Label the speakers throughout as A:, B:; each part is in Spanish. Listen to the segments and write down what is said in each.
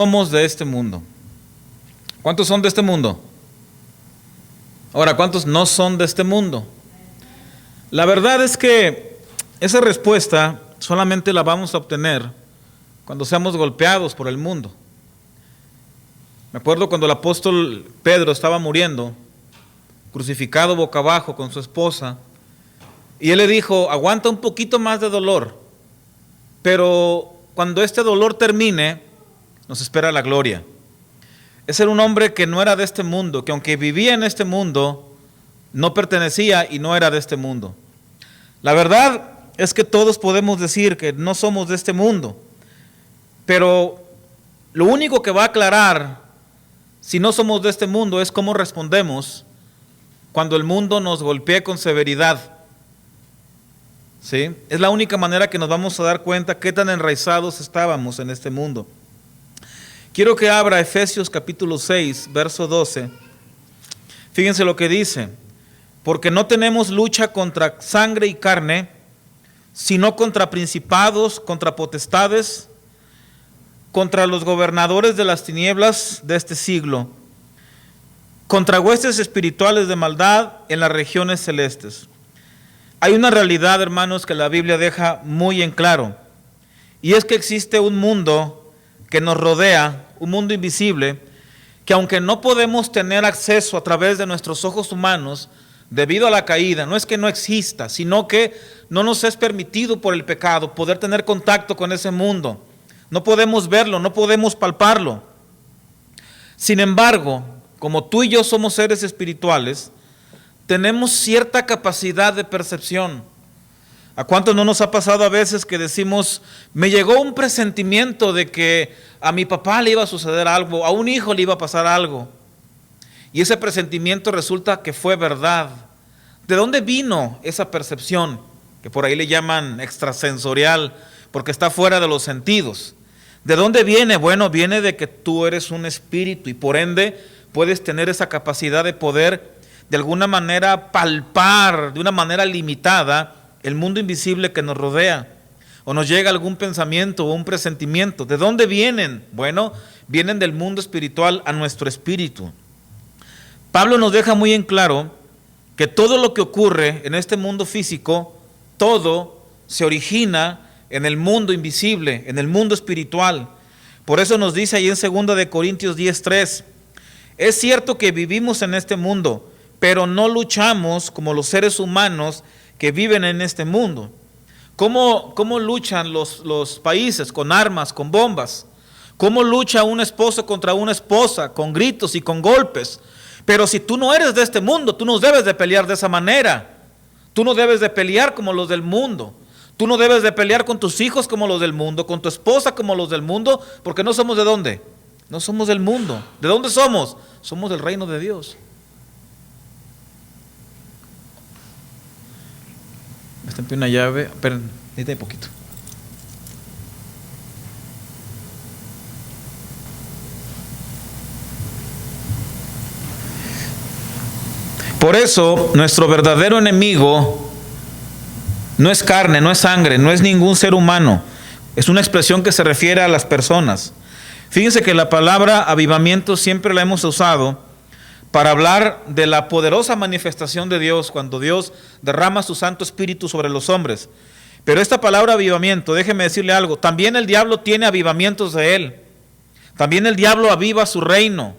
A: Somos de este mundo. ¿Cuántos son de este mundo? Ahora, ¿cuántos no son de este mundo? La verdad es que esa respuesta solamente la vamos a obtener cuando seamos golpeados por el mundo. Me acuerdo cuando el apóstol Pedro estaba muriendo, crucificado boca abajo con su esposa, y él le dijo: aguanta un poquito más de dolor, pero cuando este dolor termine, nos espera la gloria. Ese era un hombre que no era de este mundo, que aunque vivía en este mundo, no pertenecía y no era de este mundo. La verdad es que todos podemos decir que no somos de este mundo, pero lo único que va a aclarar si no somos de este mundo es cómo respondemos cuando el mundo nos golpee con severidad. ¿Sí? Es la única manera que nos vamos a dar cuenta qué tan enraizados estábamos en este mundo. Quiero que abra Efesios capítulo 6, verso 12. Fíjense lo que dice: porque no tenemos lucha contra sangre y carne, sino contra principados, contra potestades, contra los gobernadores de las tinieblas de este siglo, contra huestes espirituales de maldad en las regiones celestes. Hay una realidad, hermanos, que la Biblia deja muy en claro, y es que existe un mundo que nos rodea, un mundo invisible, que aunque no podemos tener acceso a través de nuestros ojos humanos, debido a la caída, no es que no exista, sino que no nos es permitido por el pecado poder tener contacto con ese mundo. No podemos verlo, no podemos palparlo. Sin embargo, como tú y yo somos seres espirituales, tenemos cierta capacidad de percepción. ¿A cuántos no nos ha pasado a veces que decimos: me llegó un presentimiento de que a mi papá le iba a suceder algo, a un hijo le iba a pasar algo? Y ese presentimiento resulta que fue verdad. ¿De dónde vino esa percepción? Que por ahí le llaman extrasensorial, porque está fuera de los sentidos. ¿De dónde viene? Bueno, viene de que tú eres un espíritu y por ende puedes tener esa capacidad de poder de alguna manera palpar de una manera limitada el mundo invisible que nos rodea, o nos llega algún pensamiento o un presentimiento. ¿De dónde vienen? Bueno, vienen del mundo espiritual a nuestro espíritu. Pablo nos deja muy en claro que todo lo que ocurre en este mundo físico, todo se origina en el mundo invisible, en el mundo espiritual. Por eso nos dice ahí en 2 de Corintios 10:3, es cierto que vivimos en este mundo, pero no luchamos como los seres humanos que viven en este mundo. ¿Cómo luchan los países? Con armas, con bombas. ¿Cómo lucha un esposo contra una esposa? Con gritos y con golpes. Pero si tú no eres de este mundo, tú no debes de pelear de esa manera. Tú no debes de pelear como los del mundo. Tú no debes de pelear con tus hijos como los del mundo, con tu esposa como los del mundo, porque no somos de dónde. No somos del mundo. ¿De dónde somos? Somos del reino de Dios. Me estampé una llave, pero necesita poquito. Por eso, nuestro verdadero enemigo no es carne, no es sangre, no es ningún ser humano. Es una expresión que se refiere a las personas. Fíjense que la palabra avivamiento siempre la hemos usado para hablar de la poderosa manifestación de Dios cuando Dios derrama su Santo Espíritu sobre los hombres. Pero esta palabra avivamiento, déjeme decirle algo, también el diablo tiene avivamientos de él. También el diablo aviva su reino.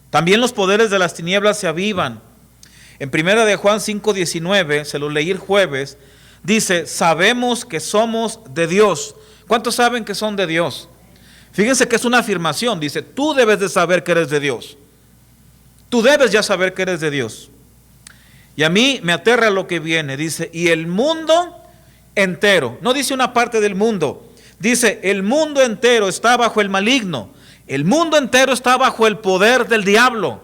A: También los poderes de las tinieblas se avivan. En 1 de Juan 5:19, se lo leí el jueves, dice: sabemos que somos de Dios. ¿Cuántos saben que son de Dios? Fíjense que es una afirmación, dice: tú debes de saber que eres de Dios. Tú debes ya saber que eres de Dios. Y a mí me aterra lo que viene, dice: y el mundo entero, no dice una parte del mundo, dice: el mundo entero está bajo el maligno. El mundo entero está bajo el poder del diablo.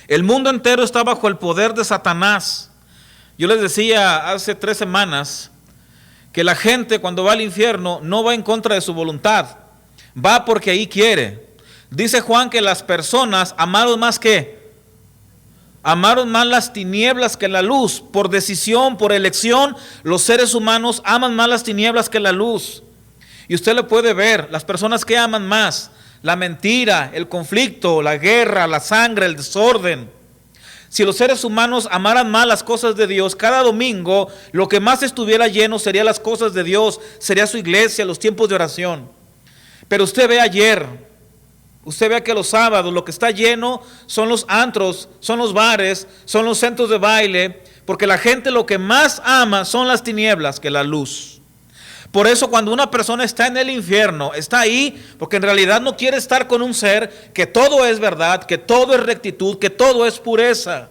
A: El mundo entero está bajo el poder de Satanás. Yo les decía hace 3 semanas que la gente cuando va al infierno no va en contra de su voluntad, va porque ahí quiere. Dice Juan que las personas amaron más que, amaron más las tinieblas que la luz. Por decisión, por elección, los seres humanos aman más las tinieblas que la luz. Y usted lo puede ver, las personas que aman más, la mentira, el conflicto, la guerra, la sangre, el desorden. Si los seres humanos amaran más las cosas de Dios, cada domingo lo que más estuviera lleno sería las cosas de Dios, sería su iglesia, los tiempos de oración. Pero usted ve ayer, usted ve que los sábados lo que está lleno son los antros, son los bares, son los centros de baile, porque la gente lo que más ama son las tinieblas que la luz. Por eso cuando una persona está en el infierno, está ahí porque en realidad no quiere estar con un ser que todo es verdad, que todo es rectitud, que todo es pureza.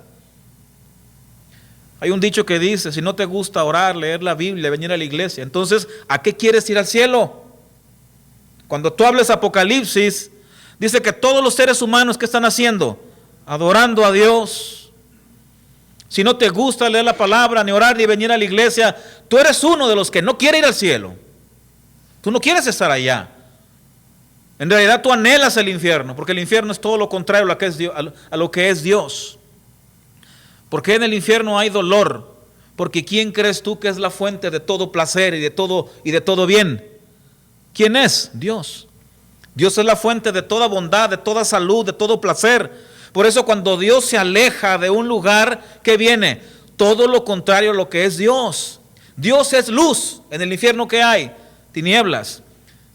A: Hay un dicho que dice, si no te gusta orar, leer la Biblia, venir a la iglesia, entonces, ¿a qué quieres ir al cielo? Cuando tú hables Apocalipsis, dice que todos los seres humanos, ¿qué están haciendo? Adorando a Dios. Si no te gusta leer la palabra, ni orar, ni venir a la iglesia, tú eres uno de los que no quiere ir al cielo. Tú no quieres estar allá. En realidad tú anhelas el infierno, porque el infierno es todo lo contrario a lo que es Dios. Porque en el infierno hay dolor, porque ¿quién crees tú que es la fuente de todo placer y de todo bien? ¿Quién es? Dios. Dios es la fuente de toda bondad, de toda salud, de todo placer. Por eso cuando Dios se aleja de un lugar, ¿qué viene? Todo lo contrario a lo que es Dios. Dios es luz, en el infierno que hay, tinieblas.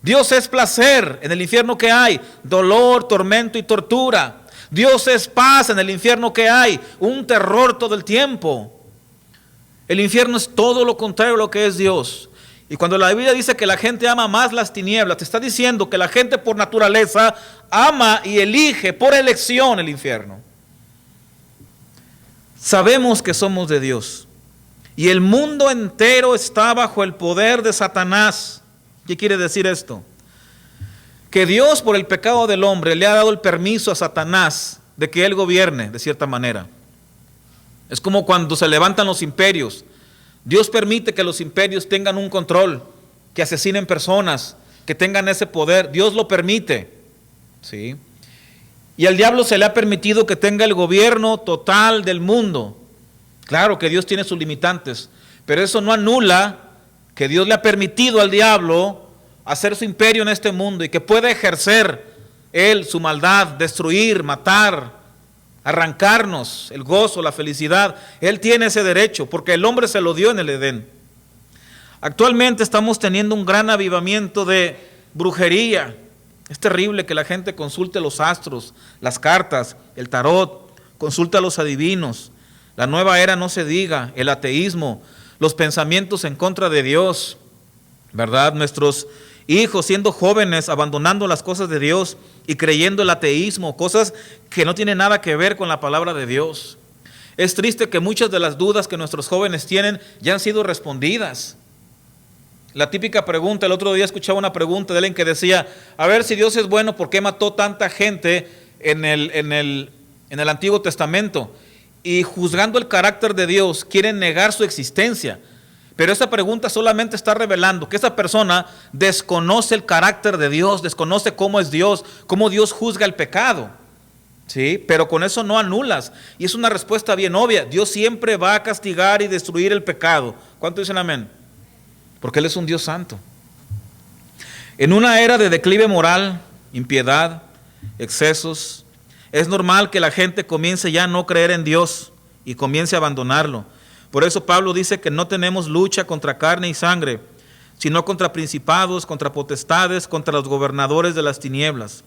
A: Dios es placer, en el infierno que hay, dolor, tormento y tortura. Dios es paz, en el infierno que hay, un terror todo el tiempo. El infierno es todo lo contrario a lo que es Dios. Y cuando la Biblia dice que la gente ama más las tinieblas, te está diciendo que la gente por naturaleza ama y elige por elección el infierno. Sabemos que somos de Dios. Y el mundo entero está bajo el poder de Satanás. ¿Qué quiere decir esto? Que Dios por el pecado del hombre le ha dado el permiso a Satanás de que él gobierne de cierta manera. Es como cuando se levantan los imperios. Dios permite que los imperios tengan un control, que asesinen personas, que tengan ese poder. Dios lo permite, ¿sí? Y al diablo se le ha permitido que tenga el gobierno total del mundo. Claro que Dios tiene sus limitantes, pero eso no anula que Dios le ha permitido al diablo hacer su imperio en este mundo y que pueda ejercer él su maldad, destruir, matar, arrancarnos el gozo, la felicidad. Él tiene ese derecho porque el hombre se lo dio en el Edén. Actualmente estamos teniendo un gran avivamiento de brujería. Es terrible que la gente consulte los astros, las cartas, el tarot, consulte a los adivinos. La nueva era no se diga, el ateísmo, los pensamientos en contra de Dios, ¿verdad? Nuestros hijos siendo jóvenes, abandonando las cosas de Dios y creyendo el ateísmo, cosas que no tienen nada que ver con la palabra de Dios. Es triste que muchas de las dudas que nuestros jóvenes tienen ya han sido respondidas. La típica pregunta, el otro día escuchaba una pregunta de alguien que decía, a ver, si Dios es bueno, ¿por qué mató tanta gente en el Antiguo Testamento? Y juzgando el carácter de Dios, quieren negar su existencia. Pero esa pregunta solamente está revelando que esa persona desconoce el carácter de Dios, desconoce cómo es Dios, cómo Dios juzga el pecado. ¿Sí? Pero con eso no anulas. Y es una respuesta bien obvia. Dios siempre va a castigar y destruir el pecado. ¿Cuánto dicen amén? Porque Él es un Dios santo. En una era de declive moral, impiedad, excesos, es normal que la gente comience ya a no creer en Dios y comience a abandonarlo. Por eso Pablo dice que no tenemos lucha contra carne y sangre, sino contra principados, contra potestades, contra los gobernadores de las tinieblas.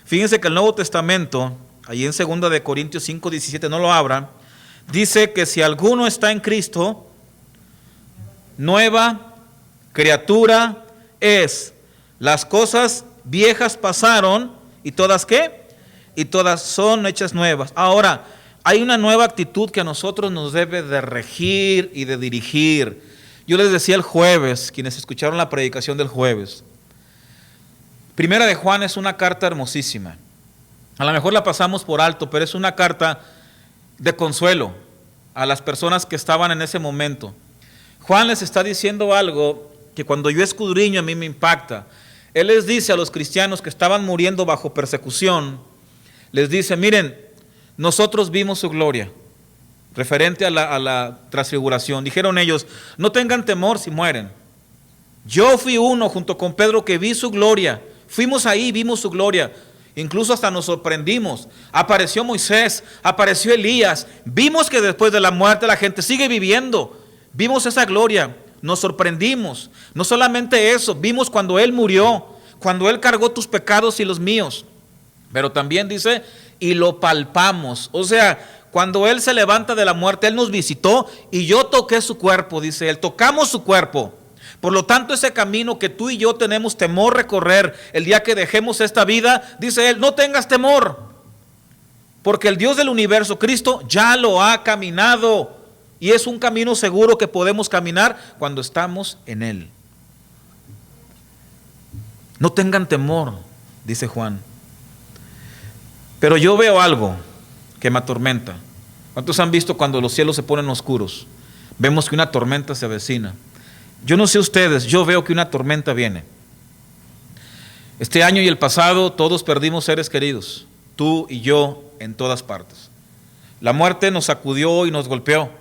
A: Fíjense que el Nuevo Testamento, allí en 2 de Corintios 5:17, no lo abran, dice que si alguno está en Cristo, nueva criatura es. Las cosas viejas pasaron y todas ¿qué? Y todas son hechas nuevas. Ahora, hay una nueva actitud que a nosotros nos debe de regir y de dirigir. Yo les decía el jueves, quienes escucharon la predicación del jueves, Primera de Juan es una carta hermosísima. A lo mejor la pasamos por alto, pero es una carta de consuelo a las personas que estaban en ese momento. Juan les está diciendo algo que cuando yo escudriño a mí me impacta. Él les dice a los cristianos que estaban muriendo bajo persecución, les dice, miren, nosotros vimos su gloria, referente a la transfiguración. Dijeron ellos, no tengan temor si mueren. Yo fui uno junto con Pedro que vi su gloria, Fuimos ahí, vimos su gloria. Incluso hasta nos sorprendimos. Apareció Moisés, apareció Elías. Vimos que después de la muerte la gente sigue viviendo. Vimos esa gloria, nos sorprendimos. No solamente eso, vimos cuando Él murió, cuando Él cargó tus pecados y los míos. Pero también dice, y lo palpamos. O sea, cuando Él se levanta de la muerte, Él nos visitó y yo toqué su cuerpo, dice Él. Tocamos su cuerpo. Por lo tanto, ese camino que tú y yo tenemos temor recorrer el día que dejemos esta vida, dice Él, no tengas temor, porque el Dios del universo, Cristo, ya lo ha caminado y es un camino seguro que podemos caminar cuando estamos en Él. No tengan temor, dice Juan. Pero yo veo algo que me atormenta. ¿Cuántos han visto cuando los cielos se ponen oscuros? Vemos que una tormenta se avecina. Yo no sé ustedes, yo veo que una tormenta viene. Este año y el pasado todos perdimos seres queridos, tú y yo en todas partes. La muerte nos sacudió y nos golpeó.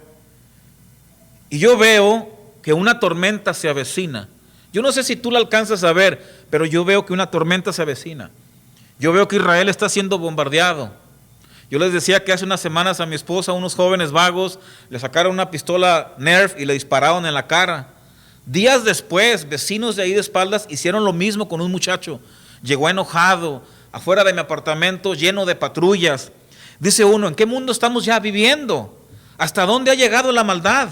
A: Y yo veo que una tormenta se avecina. Yo no sé si tú la alcanzas a ver, pero yo veo que una tormenta se avecina. Yo veo que Israel está siendo bombardeado. Yo les decía que hace unas semanas a mi esposa, unos jóvenes vagos, le sacaron una pistola Nerf y le dispararon en la cara. Días después, vecinos de ahí de espaldas hicieron lo mismo con un muchacho. Llegó enojado, afuera de mi apartamento, lleno de patrullas. Dice uno, ¿en qué mundo estamos ya viviendo? ¿Hasta dónde ha llegado la maldad?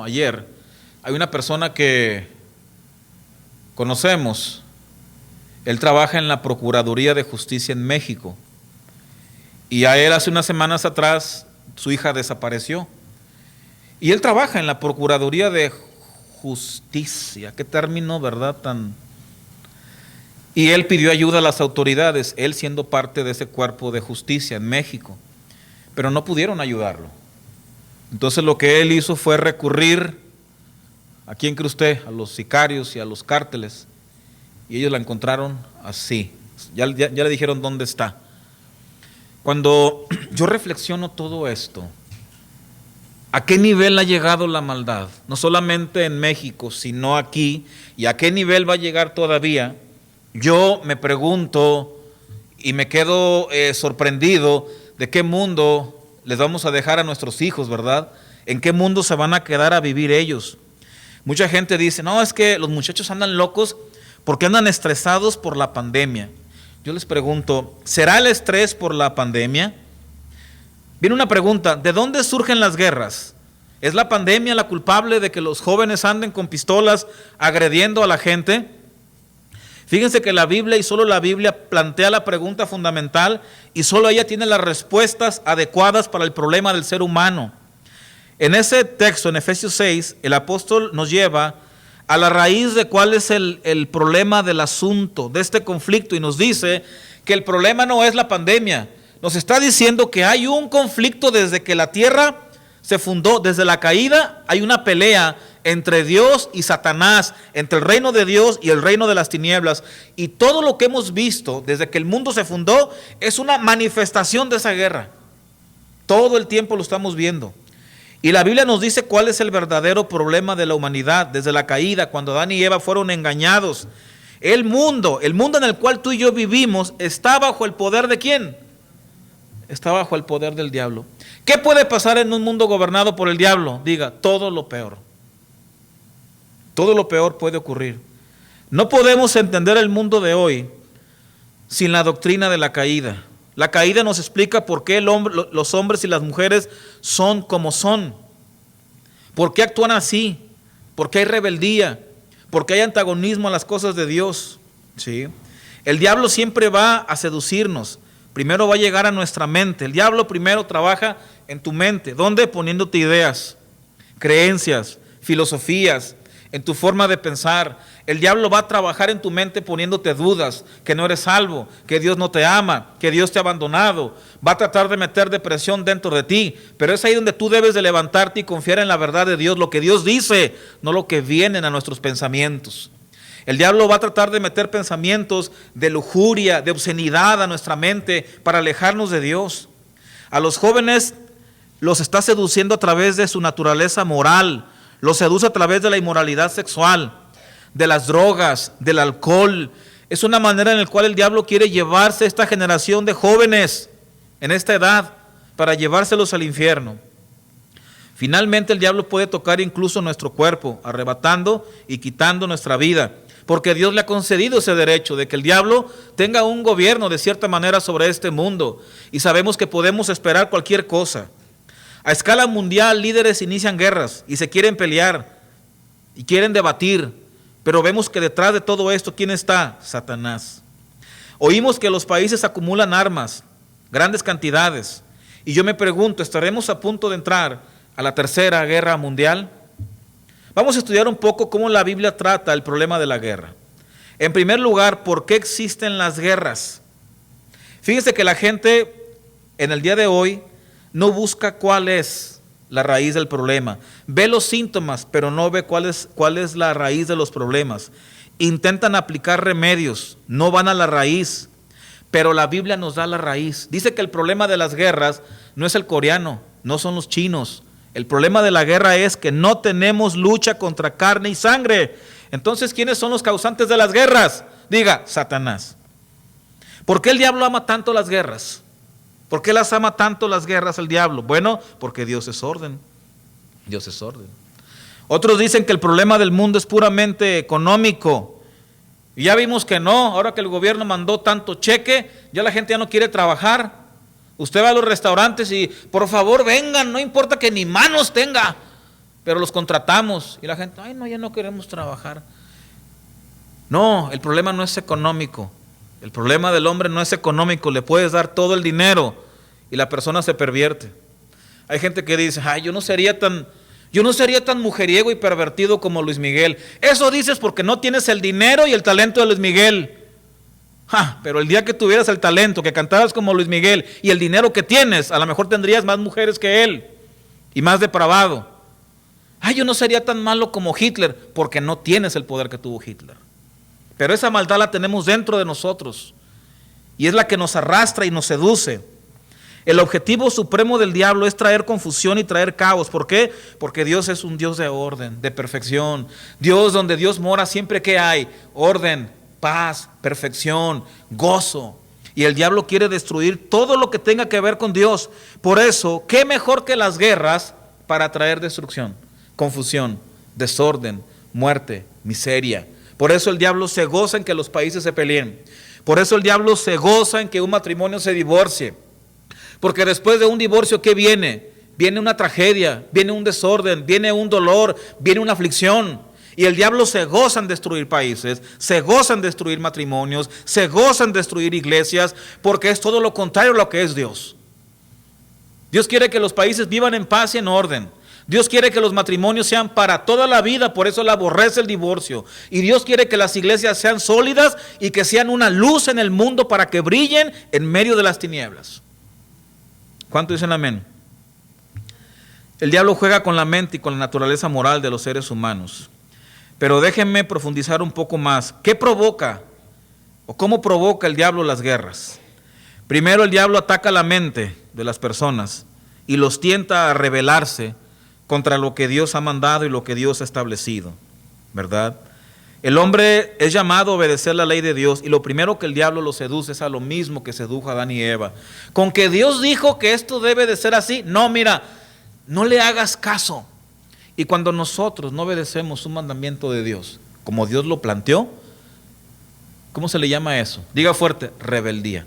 A: Ayer, hay una persona que conocemos. Él trabaja en la Procuraduría de Justicia en México. Y a él hace unas semanas atrás, su hija desapareció. Y él trabaja en la Procuraduría de Justicia. Qué término, ¿verdad? Y él pidió ayuda a las autoridades, él siendo parte de ese cuerpo de justicia en México. Pero no pudieron ayudarlo. Entonces lo que él hizo fue recurrir, ¿a quién cree usted? A los sicarios y a los cárteles. Y ellos la encontraron así. Ya le dijeron dónde está. Cuando yo reflexiono todo esto, ¿a qué nivel ha llegado la maldad? No solamente en México, sino aquí. ¿Y a qué nivel va a llegar todavía? Yo me pregunto y me quedo sorprendido de qué mundo les vamos a dejar a nuestros hijos, ¿verdad? ¿En qué mundo se van a quedar a vivir ellos? Mucha gente dice, no, es que los muchachos andan locos porque andan estresados por la pandemia. Yo les pregunto, ¿será el estrés por la pandemia? Viene una pregunta, ¿de dónde surgen las guerras? ¿Es la pandemia la culpable de que los jóvenes anden con pistolas agrediendo a la gente? Fíjense que la Biblia y solo la Biblia plantea la pregunta fundamental y solo ella tiene las respuestas adecuadas para el problema del ser humano. En ese texto, en Efesios 6, el apóstol nos lleva a la raíz de cuál es el problema del asunto, de este conflicto, y nos dice que el problema no es la pandemia. Nos está diciendo que hay un conflicto desde que la tierra se fundó, desde la caída hay una pelea entre Dios y Satanás, entre el reino de Dios y el reino de las tinieblas. Y todo lo que hemos visto desde que el mundo se fundó es una manifestación de esa guerra. Todo el tiempo lo estamos viendo. Y la Biblia nos dice cuál es el verdadero problema de la humanidad desde la caída, cuando Adán y Eva fueron engañados. El mundo en el cual tú y yo vivimos está bajo el poder ¿de quién? Está bajo el poder del diablo. ¿Qué puede pasar en un mundo gobernado por el diablo? Diga, todo lo peor. Todo lo peor puede ocurrir. No podemos entender el mundo de hoy sin la doctrina de la caída. La caída nos explica por qué los hombres y las mujeres son como son. ¿Por qué actúan así? ¿Por qué hay rebeldía? ¿Por qué hay antagonismo a las cosas de Dios? ¿Sí? El diablo siempre va a seducirnos. Primero va a llegar a nuestra mente. El diablo primero trabaja en tu mente. ¿Dónde? Poniéndote ideas, creencias, filosofías, en tu forma de pensar. El diablo va a trabajar en tu mente poniéndote dudas, que no eres salvo, que Dios no te ama, que Dios te ha abandonado. Va a tratar de meter depresión dentro de ti, pero es ahí donde tú debes de levantarte y confiar en la verdad de Dios, lo que Dios dice, no lo que vienen a nuestros pensamientos. El diablo va a tratar de meter pensamientos de lujuria, de obscenidad a nuestra mente para alejarnos de Dios. A los jóvenes los está seduciendo a través de su naturaleza moral. Los seduce a través de la inmoralidad sexual, de las drogas, del alcohol. Es una manera en la cual el diablo quiere llevarse a esta generación de jóvenes en esta edad para llevárselos al infierno. Finalmente el diablo puede tocar incluso nuestro cuerpo, arrebatando y quitando nuestra vida, porque Dios le ha concedido ese derecho de que el diablo tenga un gobierno de cierta manera sobre este mundo, y sabemos que podemos esperar cualquier cosa. A escala mundial, líderes inician guerras y se quieren pelear y quieren debatir, pero vemos que detrás de todo esto, ¿quién está? Satanás. Oímos que los países acumulan armas, grandes cantidades, y yo me pregunto, ¿estaremos a punto de entrar a la tercera guerra mundial? Vamos a estudiar un poco cómo la Biblia trata el problema de la guerra. En primer lugar, ¿por qué existen las guerras? Fíjense que la gente en el día de hoy no busca cuál es la raíz del problema. Ve los síntomas, pero no ve cuál es la raíz de los problemas. Intentan aplicar remedios, no van a la raíz, pero la Biblia nos da la raíz. Dice que el problema de las guerras no es el coreano, no son los chinos. El problema de la guerra es que no tenemos lucha contra carne y sangre. Entonces, ¿quiénes son los causantes de las guerras? Diga, Satanás. ¿Por qué el diablo ama tanto las guerras? ¿Por qué las ama tanto las guerras el diablo? Bueno, porque Dios es orden. Dios es orden. Otros dicen que el problema del mundo es puramente económico. Y ya vimos que no, ahora que el gobierno mandó tanto cheque, ya la gente ya no quiere trabajar. Usted va a los restaurantes y por favor vengan, no importa que ni manos tenga, pero los contratamos. Y la gente, ay no, ya no queremos trabajar. No, el problema no es económico. El problema del hombre no es económico. Le puedes dar todo el dinero y la persona se pervierte. Hay gente que dice, ay, yo no sería tan mujeriego y pervertido como Luis Miguel. Eso dices porque no tienes el dinero y el talento de Luis Miguel. Pero el día que tuvieras el talento, que cantaras como Luis Miguel y el dinero que tienes, a lo mejor tendrías más mujeres que él y más depravado. Yo no sería tan malo como Hitler, porque no tienes el poder que tuvo Hitler. Pero esa maldad la tenemos dentro de nosotros y es la que nos arrastra y nos seduce. El objetivo supremo del diablo es traer confusión y traer caos. ¿Por qué? Porque Dios es un Dios de orden, de perfección. Dios, donde Dios mora, siempre que hay orden, paz, perfección, gozo. Y el diablo quiere destruir todo lo que tenga que ver con Dios. Por eso, ¿qué mejor que las guerras para traer destrucción, confusión, desorden, muerte, miseria? Por eso el diablo se goza en que los países se peleen. Por eso el diablo se goza en que un matrimonio se divorcie. Porque después de un divorcio, ¿qué viene? Viene una tragedia, viene un desorden, viene un dolor, viene una aflicción. Y el diablo se goza en destruir países, se goza en destruir matrimonios, se goza en destruir iglesias, porque es todo lo contrario a lo que es Dios. Dios quiere que los países vivan en paz y en orden. Dios quiere que los matrimonios sean para toda la vida, por eso Él aborrece el divorcio. Y Dios quiere que las iglesias sean sólidas y que sean una luz en el mundo para que brillen en medio de las tinieblas. ¿Cuánto dicen amén? El diablo juega con la mente y con la naturaleza moral de los seres humanos. Pero déjenme profundizar un poco más. ¿Qué provoca o cómo provoca el diablo las guerras? Primero, el diablo ataca la mente de las personas y los tienta a rebelarse contra lo que Dios ha mandado y lo que Dios ha establecido, ¿verdad? El hombre es llamado a obedecer la ley de Dios y lo primero que el diablo lo seduce es a lo mismo que sedujo a Adán y Eva. Con que Dios dijo que esto debe de ser así, no, mira, no le hagas caso. Y cuando nosotros no obedecemos un mandamiento de Dios, como Dios lo planteó, ¿cómo se le llama eso? Diga fuerte, rebeldía.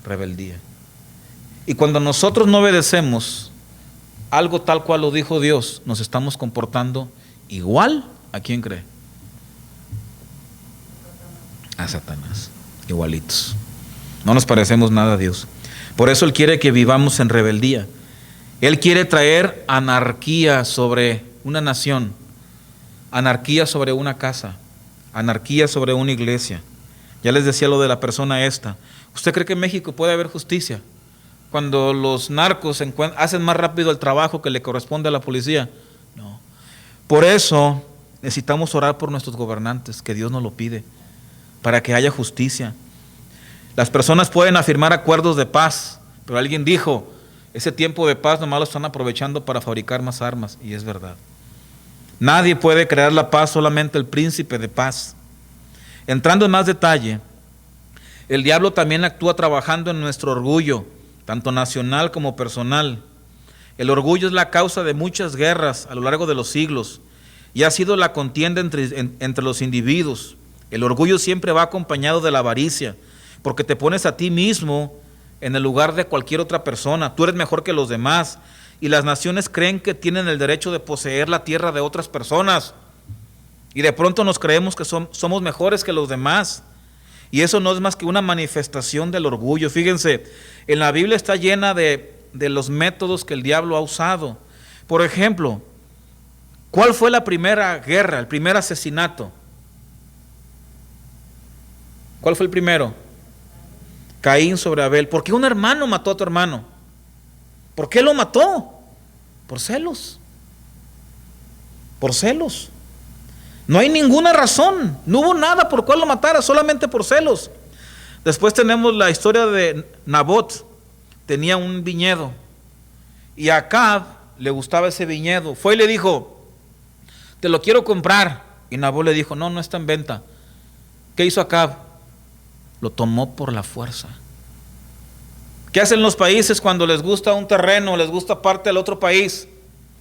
A: Rebeldía. Y cuando nosotros no obedecemos algo tal cual lo dijo Dios, nos estamos comportando igual. ¿A quién cree? A Satanás. Igualitos. No nos parecemos nada a Dios. Por eso Él quiere que vivamos en rebeldía. Él quiere traer anarquía sobre una nación, anarquía sobre una casa, anarquía sobre una iglesia. Ya les decía lo de la persona esta. ¿Usted cree que en México puede haber justicia cuando los narcos hacen más rápido el trabajo que le corresponde a la policía? No. Por eso necesitamos orar por nuestros gobernantes, que Dios nos lo pide, para que haya justicia. Las personas pueden afirmar acuerdos de paz, pero alguien dijo, ese tiempo de paz nomás lo están aprovechando para fabricar más armas, y es verdad. Nadie puede crear la paz, solamente el príncipe de paz. Entrando en más detalle, el diablo también actúa trabajando en nuestro orgullo, tanto nacional como personal. El orgullo es la causa de muchas guerras a lo largo de los siglos y ha sido la contienda entre los individuos. El orgullo siempre va acompañado de la avaricia, porque te pones a ti mismo en el lugar de cualquier otra persona. Tú eres mejor que los demás, y las naciones creen que tienen el derecho de poseer la tierra de otras personas, y de pronto nos creemos que somos mejores que los demás, y eso no es más que una manifestación del orgullo. Fíjense, en la Biblia está llena de los métodos que el diablo ha usado. Por ejemplo, ¿cuál fue la primera guerra, el primer asesinato? ¿Cuál fue el primero? Caín sobre Abel. ¿Por qué un hermano mató a tu hermano? ¿Por qué lo mató? Por celos. Por celos. No hay ninguna razón, no hubo nada por cual lo matara, solamente por celos. Después tenemos la historia de Nabot. Tenía un viñedo y a Acab le gustaba ese viñedo. Fue y le dijo: te lo quiero comprar. Y Nabot le dijo: no, no está en venta. ¿Qué hizo Acab? Lo tomó por la fuerza. ¿Qué hacen los países cuando les gusta un terreno, les gusta parte del otro país?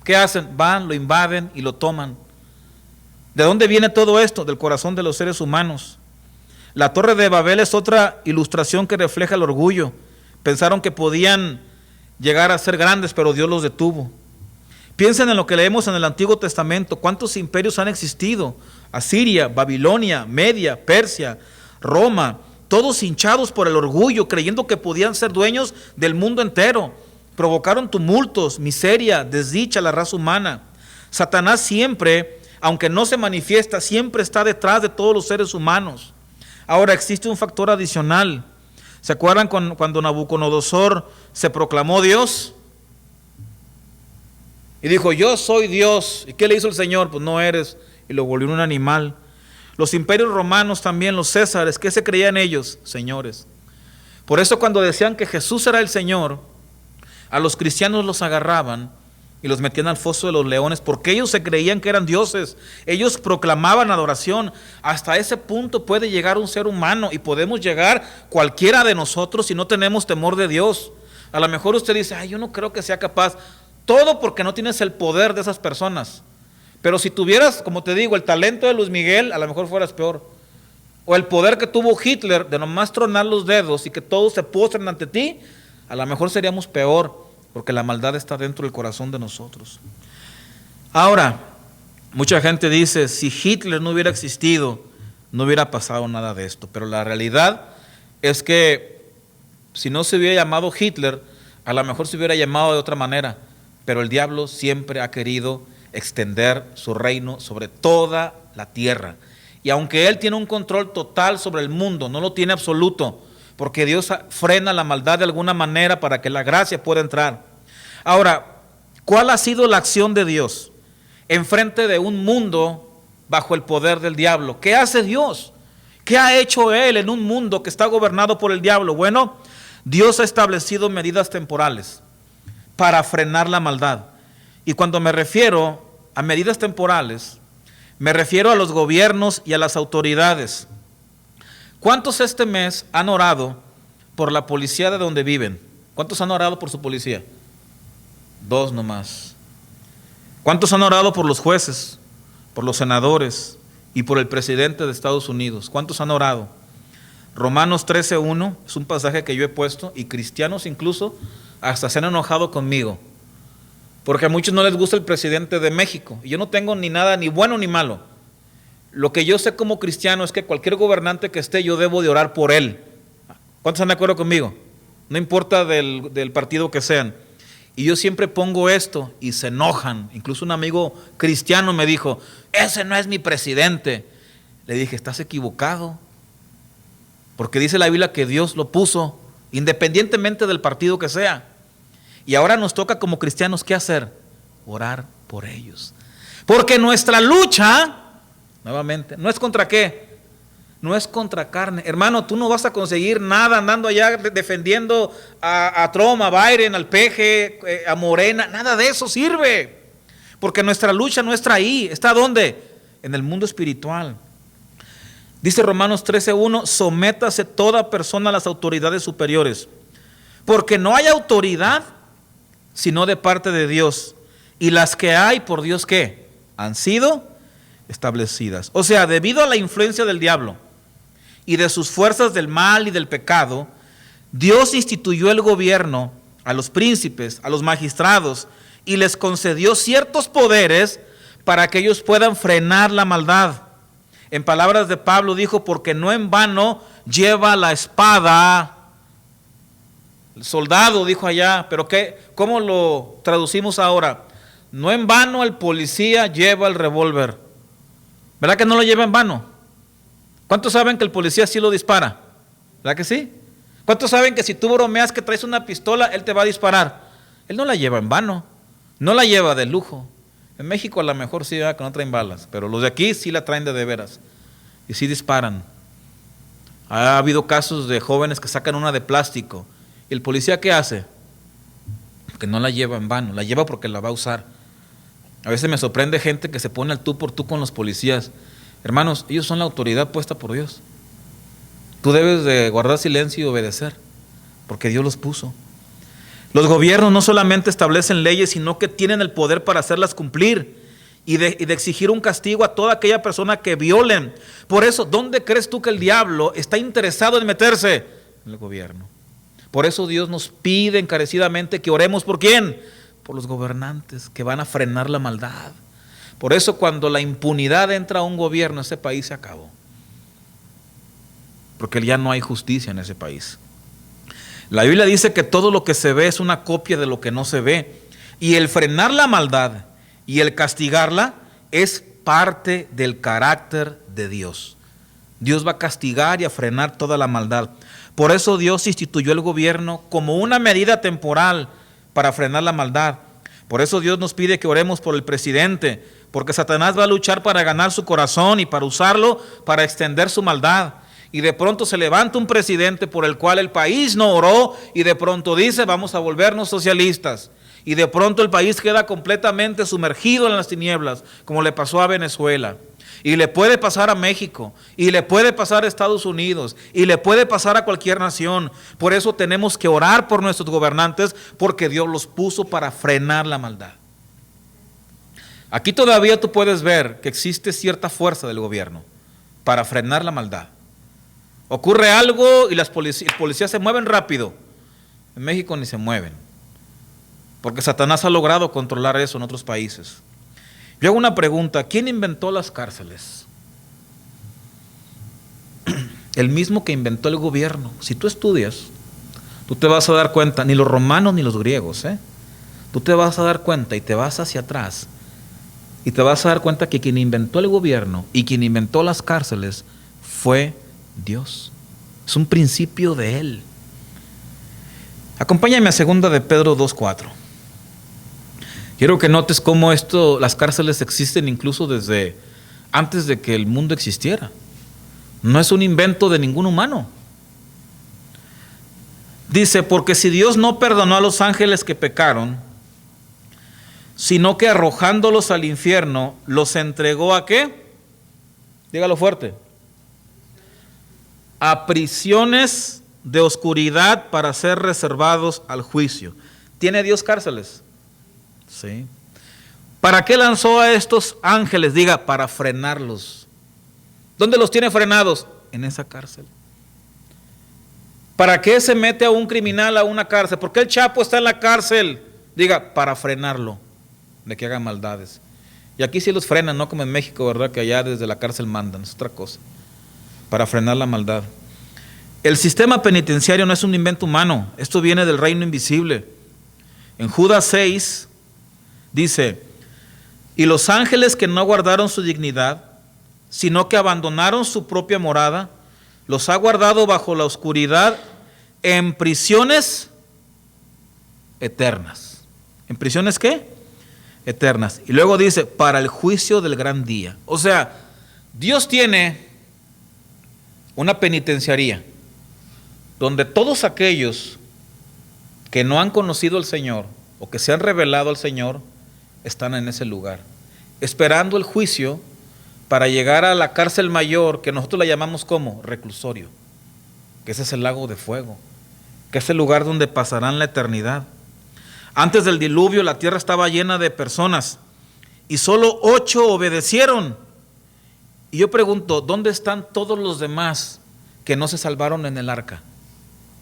A: ¿Qué hacen? Van, lo invaden y lo toman. ¿De dónde viene todo esto? Del corazón de los seres humanos. La Torre de Babel es otra ilustración que refleja el orgullo. Pensaron que podían llegar a ser grandes, pero Dios los detuvo. Piensen en lo que leemos en el Antiguo Testamento. ¿Cuántos imperios han existido? Asiria, Babilonia, Media, Persia, Roma, todos hinchados por el orgullo, creyendo que podían ser dueños del mundo entero. Provocaron tumultos, miseria, desdicha a la raza humana. Satanás siempre, aunque no se manifiesta, siempre está detrás de todos los seres humanos. Ahora existe un factor adicional. ¿Se acuerdan cuando Nabucodonosor se proclamó Dios? Y dijo: yo soy Dios. ¿Y qué le hizo el Señor? Pues no eres. Y lo volvió un animal. Los imperios romanos también, los césares, ¿qué se creían ellos? Señores. Por eso cuando decían que Jesús era el Señor, a los cristianos los agarraban y los metían al foso de los leones, porque ellos se creían que eran dioses. Ellos proclamaban adoración. Hasta ese punto puede llegar un ser humano, y podemos llegar cualquiera de nosotros si no tenemos temor de Dios. A lo mejor usted dice: ay, yo no creo que sea capaz. Todo porque no tienes el poder de esas personas. Pero si tuvieras, como te digo, el talento de Luis Miguel, a lo mejor fueras peor. O el poder que tuvo Hitler de nomás tronar los dedos y que todos se postren ante ti, a lo mejor seríamos peor, porque la maldad está dentro del corazón de nosotros. Ahora, mucha gente dice: si Hitler no hubiera existido, no hubiera pasado nada de esto. Pero la realidad es que si no se hubiera llamado Hitler, a lo mejor se hubiera llamado de otra manera. Pero el diablo siempre ha querido extender su reino sobre toda la tierra. Y aunque él tiene un control total sobre el mundo, no lo tiene absoluto, porque Dios frena la maldad de alguna manera para que la gracia pueda entrar. Ahora, ¿cuál ha sido la acción de Dios en frente de un mundo bajo el poder del diablo? ¿Qué hace Dios? ¿Qué ha hecho Él en un mundo que está gobernado por el diablo? Bueno, Dios ha establecido medidas temporales para frenar la maldad. Y cuando me refiero a medidas temporales, me refiero a los gobiernos y a las autoridades. ¿Cuántos este mes han orado por la policía de donde viven? ¿Cuántos han orado por su policía? 2 nomás. ¿Cuántos han orado por los jueces, por los senadores y por el presidente de Estados Unidos? ¿Cuántos han orado? Romanos 13:1 es un pasaje que yo he puesto, y cristianos incluso hasta se han enojado conmigo, porque a muchos no les gusta el presidente de México. Y yo no tengo ni nada, ni bueno ni malo. Lo que yo sé como cristiano es que cualquier gobernante que esté, yo debo de orar por él. ¿Cuántos están de acuerdo conmigo? No importa del partido que sean. Y yo siempre pongo esto y se enojan. Incluso un amigo cristiano me dijo: ese no es mi presidente. Le dije: estás equivocado, porque dice la Biblia que Dios lo puso independientemente del partido que sea. Y ahora nos toca como cristianos, ¿qué hacer? Orar por ellos. Porque nuestra lucha, nuevamente, ¿no es contra qué? No es contra carne. Hermano, tú no vas a conseguir nada andando allá defendiendo a Trump, a Biden, al Peje, a Morena. Nada de eso sirve. Porque nuestra lucha no está ahí. ¿Está dónde? En el mundo espiritual. Dice Romanos 13:1, sométase toda persona a las autoridades superiores, porque no hay autoridad sino de parte de Dios, y las que hay por Dios, ¿qué? Han sido establecidas. O sea, debido a la influencia del diablo y de sus fuerzas del mal y del pecado, Dios instituyó el gobierno a los príncipes, a los magistrados, y les concedió ciertos poderes para que ellos puedan frenar la maldad. En palabras de Pablo dijo, porque no en vano lleva la espada. El soldado dijo allá, pero ¿cómo lo traducimos ahora? No en vano el policía lleva el revólver. ¿Verdad que no lo lleva en vano? ¿Cuántos saben que el policía sí lo dispara? ¿Verdad que sí? ¿Cuántos saben que si tú bromeas que traes una pistola, él te va a disparar? Él no la lleva en vano, no la lleva de lujo. En México a lo mejor sí, que no traen balas, pero los de aquí sí la traen de veras y sí disparan. Ha habido casos de jóvenes que sacan una de plástico y el policía ¿qué hace? Que no la lleva en vano, la lleva porque la va a usar. A veces me sorprende gente que se pone al tú por tú con los policías. Hermanos, ellos son la autoridad puesta por Dios. Tú debes de guardar silencio y obedecer, porque Dios los puso. Los gobiernos no solamente establecen leyes, sino que tienen el poder para hacerlas cumplir y de exigir un castigo a toda aquella persona que violen. Por eso, ¿dónde crees tú que el diablo está interesado en meterse? En el gobierno. Por eso Dios nos pide encarecidamente que oremos ¿por quién? Por los gobernantes que van a frenar la maldad. Por eso cuando la impunidad entra a un gobierno, ese país se acabó. Porque ya no hay justicia en ese país. La Biblia dice que todo lo que se ve es una copia de lo que no se ve. Y el frenar la maldad y el castigarla es parte del carácter de Dios. Dios va a castigar y a frenar toda la maldad. Por eso Dios instituyó el gobierno como una medida temporal para frenar la maldad. Por eso Dios nos pide que oremos por el presidente, porque Satanás va a luchar para ganar su corazón y para usarlo para extender su maldad. Y de pronto se levanta un presidente por el cual el país no oró y de pronto dice vamos a volvernos socialistas. Y de pronto el país queda completamente sumergido en las tinieblas, como le pasó a Venezuela. Y le puede pasar a México, y le puede pasar a Estados Unidos, y le puede pasar a cualquier nación. Por eso tenemos que orar por nuestros gobernantes, porque Dios los puso para frenar la maldad. Aquí todavía tú puedes ver que existe cierta fuerza del gobierno para frenar la maldad. Ocurre algo y los policías se mueven rápido. En México ni se mueven, porque Satanás ha logrado controlar eso en otros países. Yo hago una pregunta, ¿quién inventó las cárceles? El mismo que inventó el gobierno. Si tú estudias, tú te vas a dar cuenta, ni los romanos ni los griegos, tú te vas a dar cuenta y te vas hacia atrás y te vas a dar cuenta que quien inventó el gobierno y quien inventó las cárceles fue Dios. Es un principio de Él. Acompáñame a 2 de Pedro 2:4. Quiero que notes cómo las cárceles existen incluso desde antes de que el mundo existiera. No es un invento de ningún humano. Dice, porque si Dios no perdonó a los ángeles que pecaron, sino que arrojándolos al infierno, los entregó ¿a qué? Dígalo fuerte. A prisiones de oscuridad para ser reservados al juicio. ¿Tiene Dios cárceles? Sí. ¿Para qué lanzó a estos ángeles? Diga, para frenarlos. ¿Dónde los tiene frenados? En esa cárcel. ¿Para qué se mete a un criminal a una cárcel? ¿Por qué el Chapo está en la cárcel? Diga, para frenarlo, de que haga maldades. Y aquí sí los frenan, no como en México, ¿verdad? Que allá desde la cárcel mandan, es otra cosa. Para frenar la maldad. El sistema penitenciario no es un invento humano, esto viene del reino invisible. En Judas 6 dice, y los ángeles que no guardaron su dignidad, sino que abandonaron su propia morada, los ha guardado bajo la oscuridad en prisiones eternas. ¿En prisiones qué? Eternas. Y luego dice, para el juicio del gran día. O sea, Dios tiene una penitenciaría donde todos aquellos que no han conocido al Señor o que se han revelado al Señor están en ese lugar, esperando el juicio para llegar a la cárcel mayor, que nosotros la llamamos como reclusorio, que ese es el lago de fuego, que es el lugar donde pasarán la eternidad. Antes del diluvio la tierra estaba llena de personas y solo 8 obedecieron. Y yo pregunto, ¿dónde están todos los demás que no se salvaron en el arca?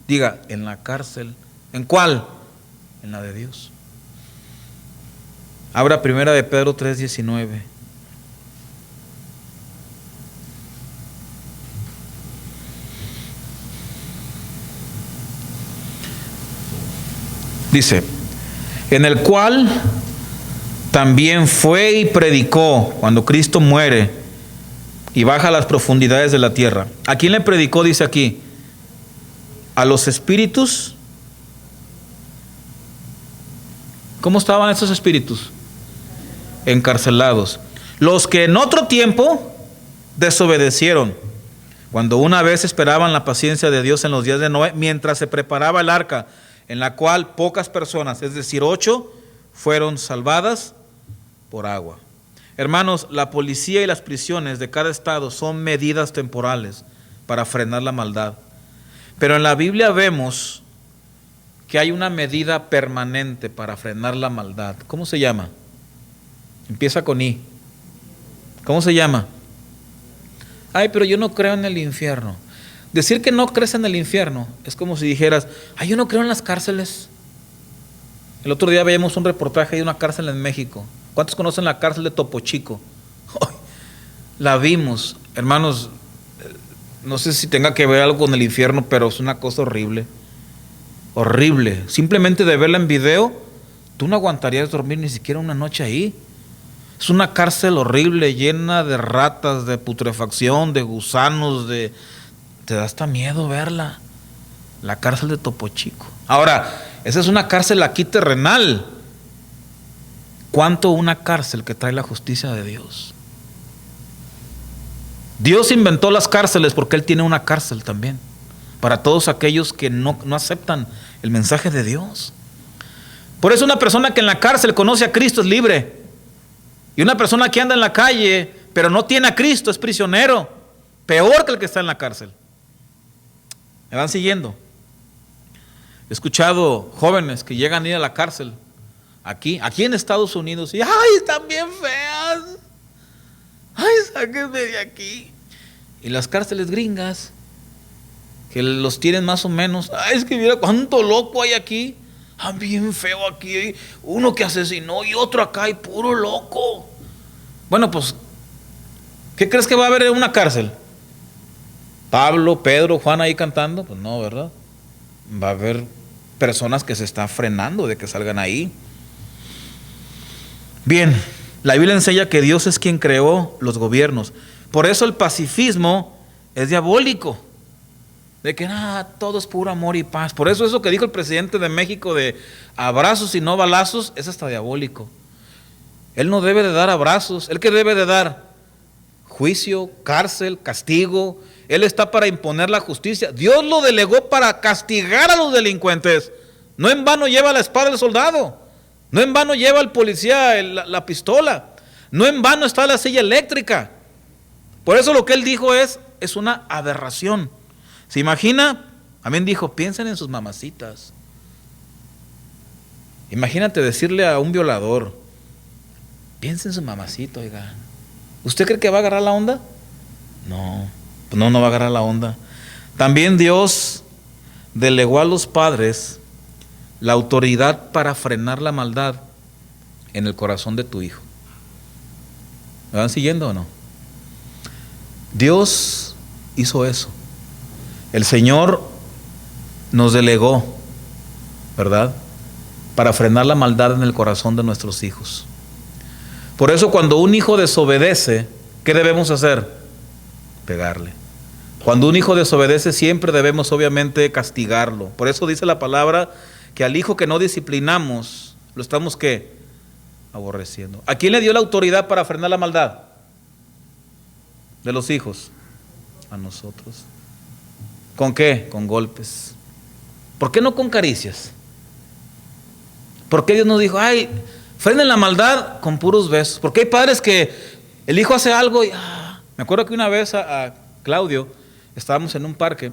A: Diga, en la cárcel. ¿En cuál? En la de Dios. Abra 1 de Pedro 3:19. Dice, en el cual también fue y predicó cuando Cristo muere y baja a las profundidades de la tierra. ¿A quién le predicó? Dice aquí, a los espíritus. ¿Cómo estaban esos espíritus? Encarcelados. Los que en otro tiempo desobedecieron, cuando una vez esperaban la paciencia de Dios en los días de Noé, mientras se preparaba el arca, en la cual pocas personas, es decir, 8, fueron salvadas por agua. Hermanos, la policía y las prisiones de cada estado son medidas temporales para frenar la maldad. Pero en la Biblia vemos que hay una medida permanente para frenar la maldad. ¿Cómo se llama? Empieza con I. ¿Cómo se llama? Ay, pero yo no creo en el infierno. Decir que no crees en el infierno es como si dijeras, ay, yo no creo en las cárceles. El otro día veíamos un reportaje de una cárcel en México. ¿Cuántos conocen la cárcel de Topo Chico? La vimos, hermanos. No sé si tenga que ver algo con el infierno, pero es una cosa horrible. Horrible. Simplemente de verla en video, tú no aguantarías dormir ni siquiera una noche ahí. Es una cárcel horrible, llena de ratas, de putrefacción, de gusanos, te da hasta miedo verla. La cárcel de Topo Chico. Ahora, esa es una cárcel aquí terrenal. ¿Cuánto una cárcel que trae la justicia de Dios? Dios inventó las cárceles porque Él tiene una cárcel también para todos aquellos que no aceptan el mensaje de Dios. Por eso una persona que en la cárcel conoce a Cristo es libre, y una persona que anda en la calle pero no tiene a Cristo es prisionero, peor que el que está en la cárcel. ¿Me van siguiendo? He escuchado jóvenes que llegan a ir a la cárcel aquí en Estados Unidos y ¡ay, están bien feas! ¡Ay, sáquenme de aquí! Y las cárceles gringas, que los tienen más o menos, ¡ay, es que mira cuánto loco hay aquí! ¡Ah, bien feo aquí! Uno que asesinó y otro acá y puro loco. Bueno, pues, ¿qué crees que va a haber en una cárcel? ¿Pablo, Pedro, Juan ahí cantando? Pues no, ¿verdad? Va a haber personas que se están frenando de que salgan ahí. Bien, la Biblia enseña que Dios es quien creó los gobiernos. Por eso el pacifismo es diabólico. De que todo es puro amor y paz. Por eso que dijo el presidente de México de abrazos y no balazos, es hasta diabólico. Él no debe de dar abrazos. ¿Él qué debe de dar? Juicio, cárcel, castigo. Él está para imponer la justicia. Dios lo delegó para castigar a los delincuentes. No en vano lleva la espada el soldado. No en vano lleva el policía la pistola. No en vano está la silla eléctrica. Por eso lo que él dijo es una aberración. ¿Se imagina? También dijo, piensen en sus mamacitas. Imagínate decirle a un violador, piensen en su mamacita, oiga. ¿Usted cree que va a agarrar la onda? No, pues no va a agarrar la onda. También Dios delegó a los padres la autoridad para frenar la maldad en el corazón de tu hijo. ¿Me van siguiendo o no? Dios hizo eso. El Señor nos delegó, ¿verdad?, para frenar la maldad en el corazón de nuestros hijos. Por eso cuando un hijo desobedece, ¿qué debemos hacer? Pegarle. Cuando un hijo desobedece siempre debemos obviamente castigarlo. Por eso dice la palabra que al hijo que no disciplinamos, lo estamos ¿qué? Aborreciendo. ¿A quién le dio la autoridad para frenar la maldad de los hijos? A nosotros. ¿Con qué? Con golpes. ¿Por qué no con caricias? ¿Por qué Dios nos dijo, ay, Frenen la maldad con puros besos. Porque hay padres que el hijo hace algo y... Me acuerdo que una vez a Claudio, estábamos en un parque,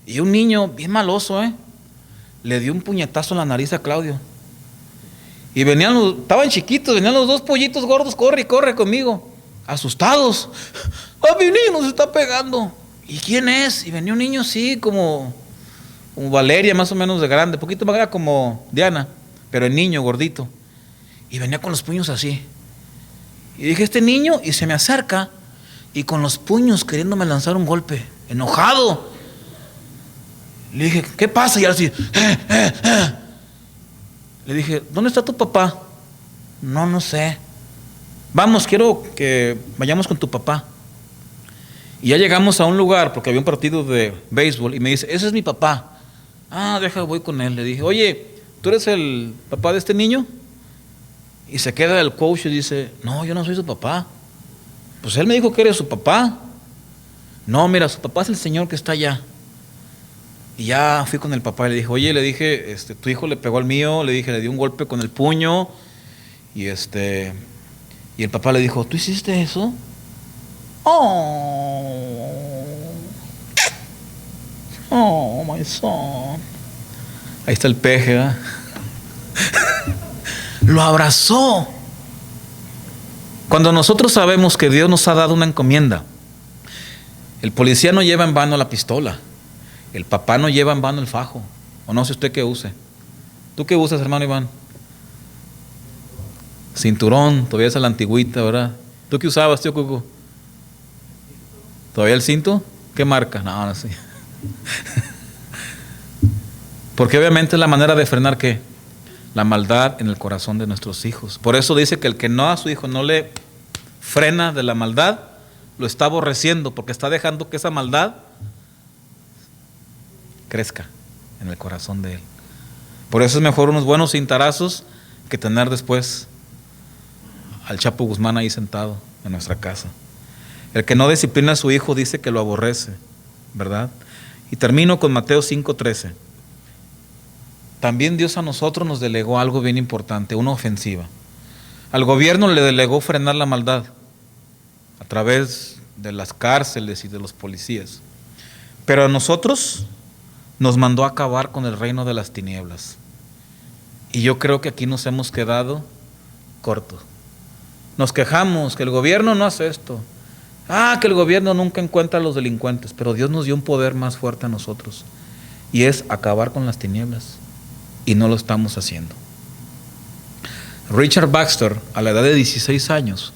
A: y un niño bien maloso, le dio un puñetazo en la nariz a Claudio. Y estaban chiquitos, venían los dos pollitos gordos, corre y corre conmigo, asustados. ¡Ah, mi niño nos está pegando! ¿Y quién es? Y venía un niño así como Valeria, más o menos de grande, poquito más grande como Diana, pero el niño gordito. Y venía con los puños así. Y dije, este niño, y se me acerca, y con los puños queriéndome lanzar un golpe, enojado. Le dije, ¿qué pasa? Y ahora así, Le dije, ¿dónde está tu papá? No sé. Vamos, quiero que vayamos con tu papá. Y ya llegamos a un lugar, porque había un partido de béisbol, y me dice, ese es mi papá. Voy con él. Le dije, oye, ¿tú eres el papá de este niño? Y se queda el coach y dice, no, yo no soy su papá. Pues él me dijo que eres su papá. No, mira, su papá es el señor que está allá. Y ya fui con el papá y le dije, oye, le dije, tu hijo le pegó al mío, le dije, le dio un golpe con el puño. Y y el papá le dijo, ¿tú hiciste eso? Oh, my son. Ahí está el peje, ¿verdad? Lo abrazó. Cuando nosotros sabemos que Dios nos ha dado una encomienda, el policía no lleva en vano la pistola, el papá no lleva en vano el fajo, o no sé usted qué use. ¿Tú qué usas, hermano Iván? Cinturón, todavía es a la antigüita, ¿verdad? ¿Tú qué usabas, tío Cuco? ¿Todavía el cinto? ¿Qué marca? No sé. Porque obviamente es la manera de frenar ¿qué? La maldad en el corazón de nuestros hijos. Por eso dice que el que no a su hijo no le frena de la maldad, lo está aborreciendo, porque está dejando que esa maldad crezca en el corazón de él. Por eso es mejor unos buenos cintarazos que tener después al Chapo Guzmán ahí sentado en nuestra casa. El que no disciplina a su hijo dice que lo aborrece, ¿verdad? Y termino con Mateo 5:13. También Dios a nosotros nos delegó algo bien importante, una ofensiva. Al gobierno le delegó frenar la maldad a través de las cárceles y de los policías. Pero a nosotros nos mandó a acabar con el reino de las tinieblas. Y yo creo que aquí nos hemos quedado cortos. Nos quejamos que el gobierno no hace esto. Que el gobierno nunca encuentra a los delincuentes. Pero Dios nos dio un poder más fuerte a nosotros. Y es acabar con las tinieblas. Y no lo estamos haciendo. Richard Baxter, a la edad de 16 años,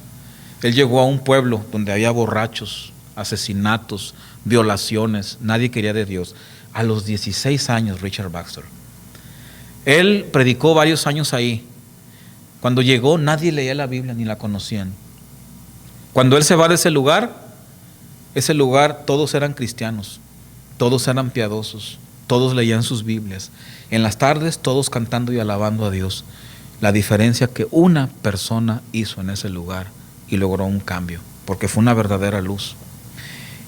A: él llegó a un pueblo donde había borrachos, asesinatos, violaciones, nadie quería de Dios. A los 16 años, Richard Baxter. Él predicó varios años ahí. Cuando llegó, nadie leía la Biblia ni la conocían. Cuando él se va de ese lugar todos eran cristianos, todos eran piadosos, todos leían sus Biblias. En las tardes, todos cantando y alabando a Dios. La diferencia que una persona hizo en ese lugar y logró un cambio, porque fue una verdadera luz.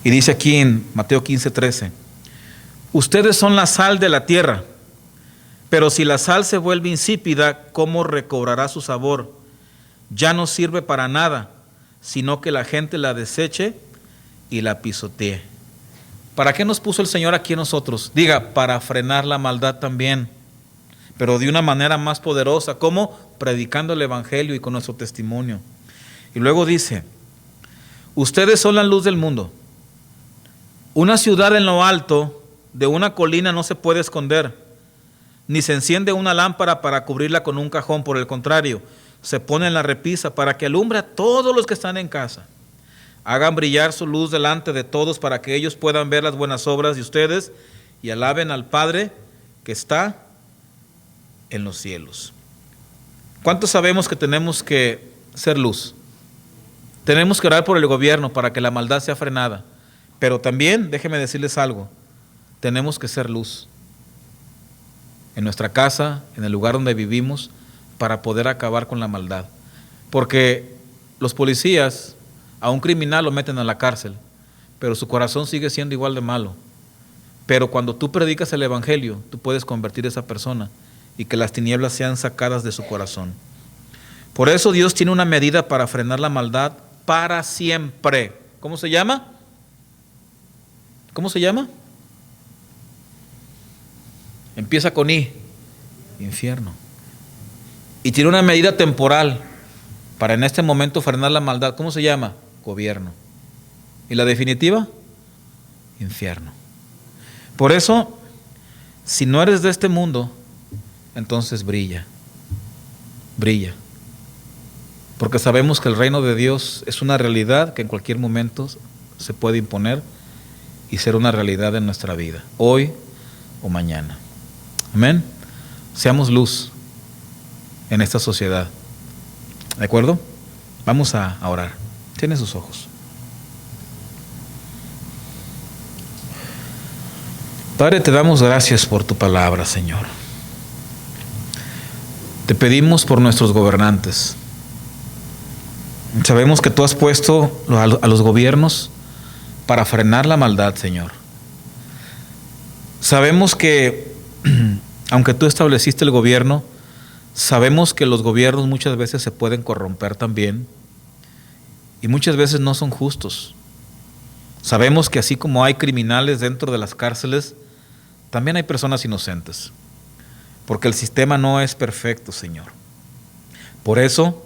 A: Y dice aquí en Mateo 15:13, ustedes son la sal de la tierra, pero si la sal se vuelve insípida, ¿cómo recobrará su sabor? Ya no sirve para nada, sino que la gente la deseche y la pisotee. ¿Para qué nos puso el Señor aquí a nosotros? Diga, para frenar la maldad también, pero de una manera más poderosa. ¿Cómo? Predicando el Evangelio y con nuestro testimonio. Y luego dice, ustedes son la luz del mundo. Una ciudad en lo alto de una colina no se puede esconder, ni se enciende una lámpara para cubrirla con un cajón. Por el contrario, se pone en la repisa para que alumbre a todos los que están en casa. Hagan brillar su luz delante de todos para que ellos puedan ver las buenas obras de ustedes y alaben al Padre que está en los cielos. ¿Cuántos sabemos que tenemos que ser luz? Tenemos que orar por el gobierno para que la maldad sea frenada. Pero también, déjenme decirles algo, tenemos que ser luz en nuestra casa, en el lugar donde vivimos, para poder acabar con la maldad. Porque los policías a un criminal lo meten a la cárcel, pero su corazón sigue siendo igual de malo. Pero cuando tú predicas el Evangelio, tú puedes convertir a esa persona y que las tinieblas sean sacadas de su corazón. Por eso Dios tiene una medida para frenar la maldad para siempre. ¿Cómo se llama? ¿Cómo se llama? Empieza con I, infierno. Y tiene una medida temporal para en este momento frenar la maldad. ¿Cómo se llama? Gobierno. ¿Y la definitiva? Infierno. Por eso, si no eres de este mundo, entonces brilla. Brilla. Porque sabemos que el reino de Dios es una realidad que en cualquier momento se puede imponer y ser una realidad en nuestra vida, hoy o mañana. Amén. Seamos luz en esta sociedad. ¿De acuerdo? Vamos a orar. Tiene sus ojos. Padre, te damos gracias por tu palabra, Señor. Te pedimos por nuestros gobernantes. Sabemos que tú has puesto a los gobiernos para frenar la maldad, Señor. Sabemos que, aunque tú estableciste el gobierno, sabemos que los gobiernos muchas veces se pueden corromper también y muchas veces no son justos. Sabemos que así como hay criminales dentro de las cárceles, también hay personas inocentes, porque el sistema no es perfecto, Señor. Por eso,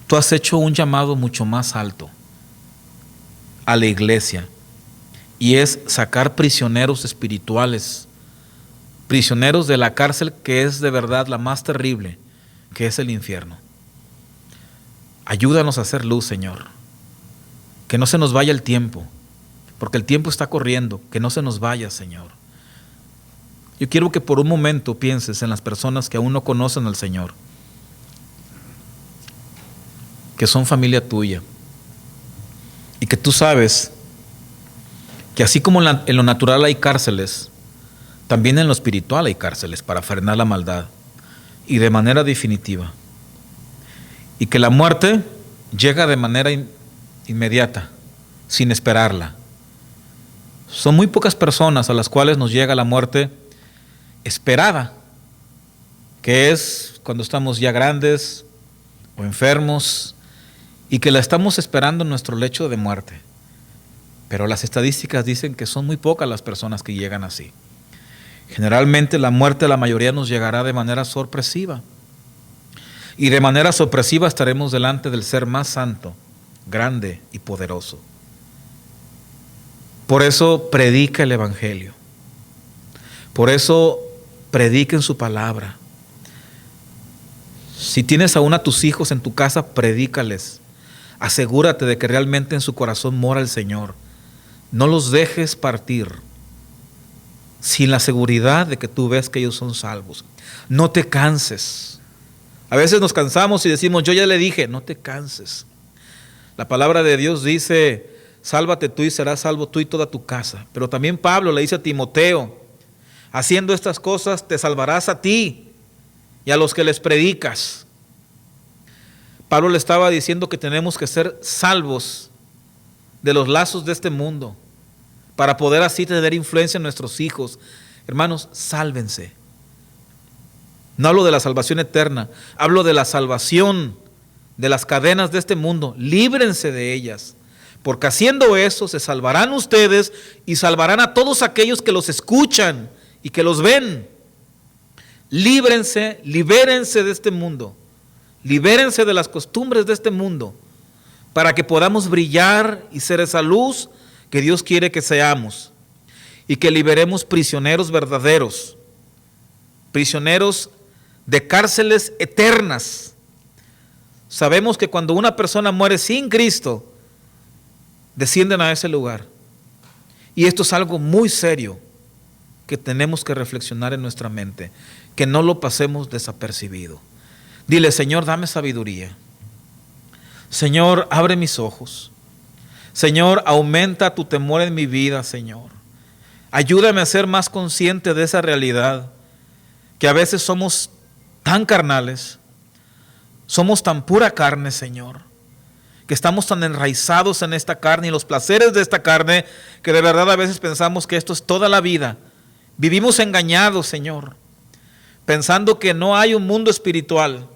A: tú has hecho un llamado mucho más alto a la iglesia, y es sacar prisioneros espirituales, prisioneros de la cárcel que es de verdad la más terrible, que es el infierno. Ayúdanos a hacer luz, Señor. Que no se nos vaya el tiempo, porque el tiempo está corriendo, que no se nos vaya, Señor. Yo quiero que por un momento pienses en las personas que aún no conocen al Señor, que son familia tuya, y que tú sabes que así como en lo natural hay cárceles, también en lo espiritual hay cárceles para frenar la maldad, y de manera definitiva. Y que la muerte llega de manera inmediata, sin esperarla. Son muy pocas personas a las cuales nos llega la muerte esperada, que es cuando estamos ya grandes o enfermos y que la estamos esperando en nuestro lecho de muerte. Pero las estadísticas dicen que son muy pocas las personas que llegan así. Generalmente la muerte a la mayoría nos llegará de manera sorpresiva. Y de manera sorpresiva estaremos delante del ser más santo, grande y poderoso. Por eso predica el Evangelio. Por eso prediquen su palabra. Si tienes aún a tus hijos en tu casa, predícales. Asegúrate de que realmente en su corazón mora el Señor. No los dejes partir sin la seguridad de que tú ves que ellos son salvos. No te canses. A veces nos cansamos y decimos, yo ya le dije, no te canses. La palabra de Dios dice, sálvate tú y serás salvo tú y toda tu casa. Pero también Pablo le dice a Timoteo, haciendo estas cosas te salvarás a ti y a los que les predicas. Pablo le estaba diciendo que tenemos que ser salvos de los lazos de este mundo para poder así tener influencia en nuestros hijos. Hermanos, sálvense. No hablo de la salvación eterna, hablo de la salvación de las cadenas de este mundo. Líbrense de ellas, porque haciendo eso se salvarán ustedes y salvarán a todos aquellos que los escuchan y que los ven. Líbrense, libérense de este mundo, libérense de las costumbres de este mundo, para que podamos brillar y ser esa luz que Dios quiere que seamos, y que liberemos prisioneros verdaderos, prisioneros de cárceles eternas. Sabemos que cuando una persona muere sin Cristo, descienden a ese lugar. Y esto es algo muy serio que tenemos que reflexionar en nuestra mente, que no lo pasemos desapercibido. Dile, Señor, dame sabiduría. Señor, abre mis ojos. Señor, aumenta tu temor en mi vida, Señor. Ayúdame a ser más consciente de esa realidad, que a veces somos tan carnales, somos tan pura carne, Señor, que estamos tan enraizados en esta carne y los placeres de esta carne, que de verdad a veces pensamos que esto es toda la vida. Vivimos engañados, Señor, pensando que no hay un mundo espiritual,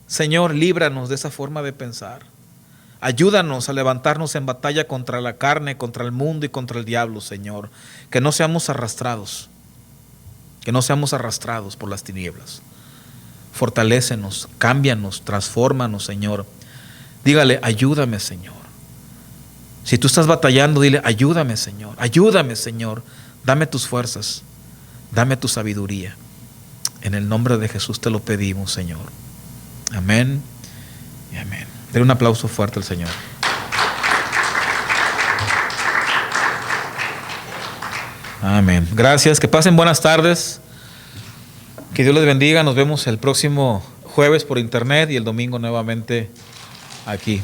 A: Señor, líbranos de esa forma de pensar. Ayúdanos a levantarnos en batalla contra la carne, contra el mundo y contra el diablo, Señor. Que no seamos arrastrados. Que no seamos arrastrados por las tinieblas. Fortalécenos, cámbianos, transfórmanos, Señor. Dígale, ayúdame, Señor. Si tú estás batallando, dile, ayúdame, Señor. Ayúdame, Señor. Dame tus fuerzas. Dame tu sabiduría. En el nombre de Jesús te lo pedimos, Señor. Amén y amén. Denle un aplauso fuerte al Señor. Amén. Gracias. Que pasen buenas tardes. Que Dios les bendiga. Nos vemos el próximo jueves por internet y el domingo nuevamente aquí.